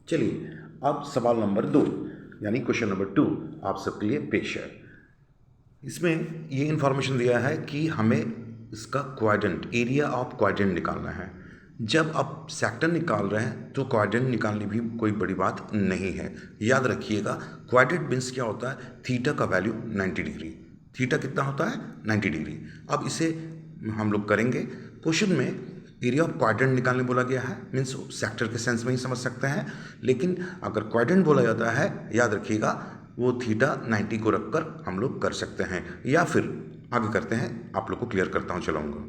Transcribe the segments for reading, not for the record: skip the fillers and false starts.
चलिए अब सवाल नंबर 2 यानी क्वेश्चन नंबर 2 आप सबके लिए पेश है। इसमें ये इन्फॉर्मेशन दिया है कि हमें इसका क्वाड्रेंट, एरिया ऑफ क्वाड्रेंट निकालना है। जब आप सेक्टर निकाल रहे हैं तो क्वाड्रेंट निकालनी भी कोई बड़ी बात नहीं है। याद रखिएगा क्वाड्रेंट मीन्स क्या होता है, थीटा का वैल्यू 90 डिग्री। थीटा कितना होता है, 90 डिग्री। अब इसे हम लोग करेंगे। क्वेश्चन में एरिया ऑफ क्वाड्रेंट निकालने बोला गया है, मीन्स सेक्टर के सेंस में ही समझ सकते हैं, लेकिन अगर क्वाड्रेंट बोला जाता है याद रखिएगा वो थीटा 90 को रखकर हम लोग कर सकते हैं। या फिर आगे करते हैं, आप लोग को क्लियर करता हूँ चलाऊँगा।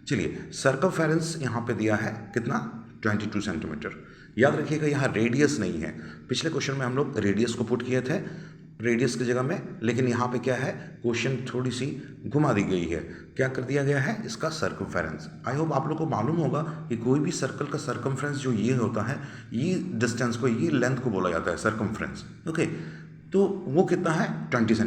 चलिए सर्कमफेरेंस यहाँ पे दिया है कितना, 22 सेंटीमीटर। याद रखिएगा यहाँ रेडियस नहीं है। पिछले क्वेश्चन में हम लोग रेडियस को पुट किए थे रेडियस की जगह में, लेकिन यहाँ पे क्या है, क्वेश्चन थोड़ी सी घुमा दी गई है। क्या कर दिया गया है, इसका सर्कमफेरेंस। आई होप आप लोग को मालूम होगा कि कोई भी सर्कल का सर्कमफेरेंस जो ये होता है, ये डिस्टेंस को, ये लेंथ को बोला जाता है सर्कमफेरेंस। ओके, तो वो कितना है 22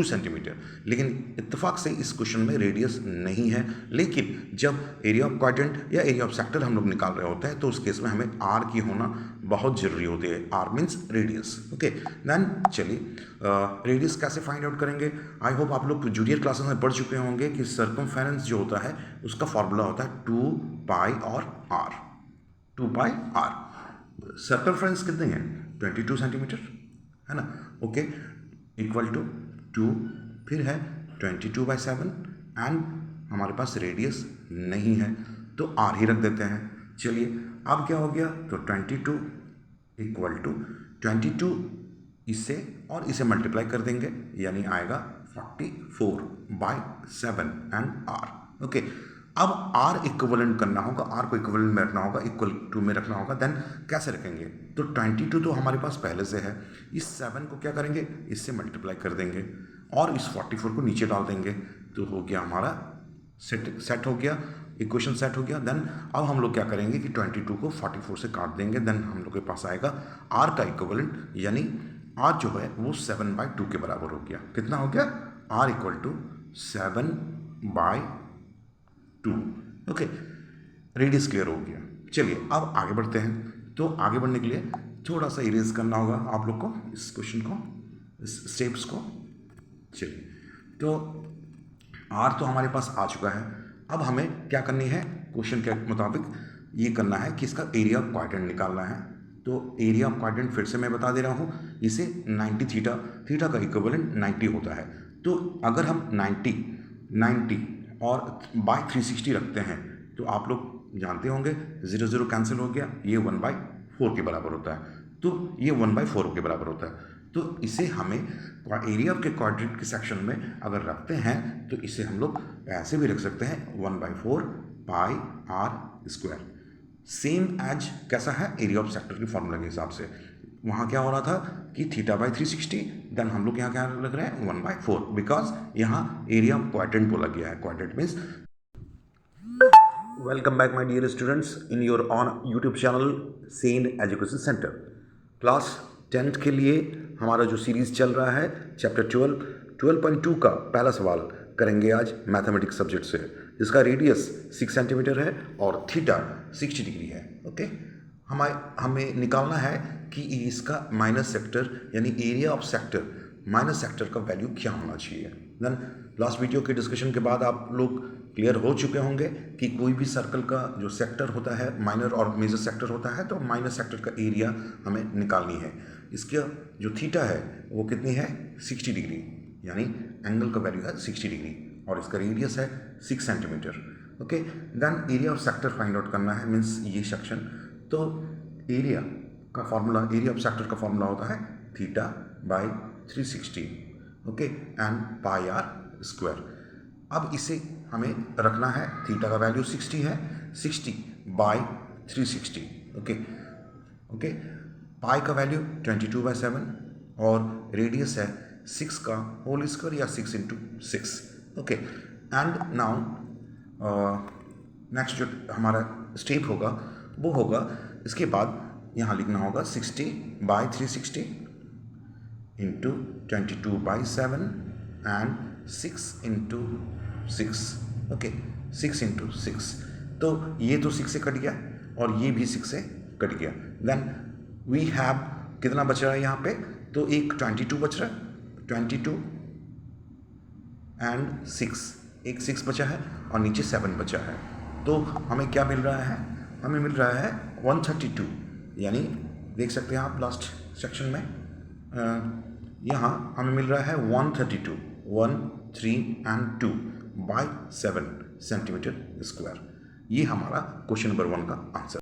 सेंटीमीटर। लेकिन इत्तेफाक से इस क्वेश्चन में रेडियस नहीं है, लेकिन जब एरिया ऑफ क्वाड्रेंट या एरिया ऑफ सेक्टर हम लोग निकाल रहे होते हैं तो उस केस में हमें आर की होना बहुत ज़रूरी होती है। R means radius. Okay, then चलिए रेडियस कैसे फाइंड आउट करेंगे। आई होप आप लोग जूनियर क्लासेस में पढ़ चुके होंगे कि सर्कमफेरेंस जो होता है उसका फॉर्मूला होता है 2 पाई और आर। 2 pi are. सर्कमफेरेंस कितनी है, 22 सेंटीमीटर है ना। ओके, इक्वल टू 2, फिर है 22/7 एंड हमारे पास रेडियस नहीं है तो आर ही रख देते हैं। चलिए अब क्या हो गया, तो 22 इक्वल टू 22 इससे और इसे मल्टीप्लाई कर देंगे, यानी आएगा 44/7 एंड आर। ओके, अब आर इक्विवेलेंट करना होगा, आर को इक्विवेलेंट में रखना होगा, इक्वल टू में रखना होगा। देन कैसे रखेंगे, तो 22 तो हमारे पास पहले से है, इस 7 को क्या करेंगे, इससे मल्टीप्लाई कर देंगे और इस 44 को नीचे डाल देंगे, तो हो गया हमारा सेट हो गया, इक्वेशन सेट हो गया। देन अब हम लोग क्या करेंगे कि 22 को 44 से काट देंगे। देन हम लोग के पास आएगा आर का इक्विवेलेंट, यानी आर जो है वो 7/2 के बराबर हो गया। कितना हो गया, R equal to 7/2। Okay, radius clear हो गया। चलिए अब आगे बढ़ते हैं। तो आगे बढ़ने के लिए थोड़ा सा इरेज करना होगा आप लोग को इस क्वेश्चन को, इस स्टेप्स को। चलिए, तो आर तो हमारे पास आ चुका है। अब हमें क्या करनी है, क्वेश्चन के मुताबिक ये करना है कि इसका एरिया ऑफ क्वाड्रेंट निकालना है। तो एरिया ऑफ क्वाड्रेंट फिर से मैं बता दे रहा हूँ, इसे 90 थीटा का इक्विवेलेंट 90 होता है। तो अगर हम 90 और बाय 360 रखते हैं तो आप लोग जानते होंगे 0 कैंसिल हो गया, ये 1/4 के बराबर होता है, तो ये 1/4 के बराबर होता है। तो इसे हमें एरिया के क्वाड्रेंट के सेक्शन में अगर रखते हैं तो इसे हम लोग ऐसे भी रख सकते हैं 1/4 पाई आर स्क्वायर। सेम एज कैसा है, एरिया ऑफ सेक्टर के फॉर्मूला के हिसाब से। वहाँ क्या हो रहा था कि θ/360, देन हम लोग यहाँ क्या लग रहे हैं 1/4, बिकॉज यहाँ एरिया ऑफ क्वाड्रेंट बोला गया है। Quadrant means welcome back my dear students in your own YouTube channel Sen education centre. Class 10th के लिए हमारा जो सीरीज़ चल रहा है चैप्टर 12.2 का पहला सवाल करेंगे आज मैथमेटिक्स सब्जेक्ट से, जिसका रेडियस 6 सेंटीमीटर है और थीटा 60 डिग्री है। ओके, हमें निकालना है कि इसका माइनस सेक्टर यानी area of sector minus sector का वैल्यू क्या होना चाहिए। देन लास्ट वीडियो के डिस्कशन के बाद आप लोग क्लियर हो चुके होंगे कि कोई भी सर्कल का जो सेक्टर होता है, माइनर और मेजर सेक्टर होता है, तो माइनर सेक्टर का एरिया हमें निकालनी है। इसका जो थीटा है वो कितनी है, 60 डिग्री, यानी एंगल का वैल्यू है 60 डिग्री और इसका रेडियस है 6 centimetre. Okay, then area of sector find out करना है, मीन्स ये सेक्शन। तो एरिया का फॉर्मूला, एरिया ऑफ सेक्टर का फॉर्मूला होता है θ/360, okay, and pi r square. अब इसे हमें रखना है, थीटा का वैल्यू 60 है, 60/360। ओके, पाई का वैल्यू 22/7 और रेडियस है 6 का होल स्क्वायर या 6 × 6। ओके, एंड नाउ नेक्स्ट जो हमारा स्टेप होगा वो होगा, इसके बाद यहाँ लिखना होगा 60/360 इंटू 22/7 एंड 6 × 6। ओके, 6 × 6, तो ये तो 6 से कट गया और ये भी 6 से कट गया। देन वी हैव कितना बच रहा है यहाँ पे, तो एक 22 बच रहा है, 22 एंड 6, एक 6 बचा है और नीचे 7 बचा है। तो हमें क्या मिल रहा है, हमें मिल रहा है 132, यानी देख सकते हैं आप लास्ट सेक्शन में यहाँ हमें मिल रहा है 132, 1, 3 एंड 2 बाई 7 सेंटीमीटर स्क्वायर। ये हमारा क्वेश्चन नंबर 1 का आंसर।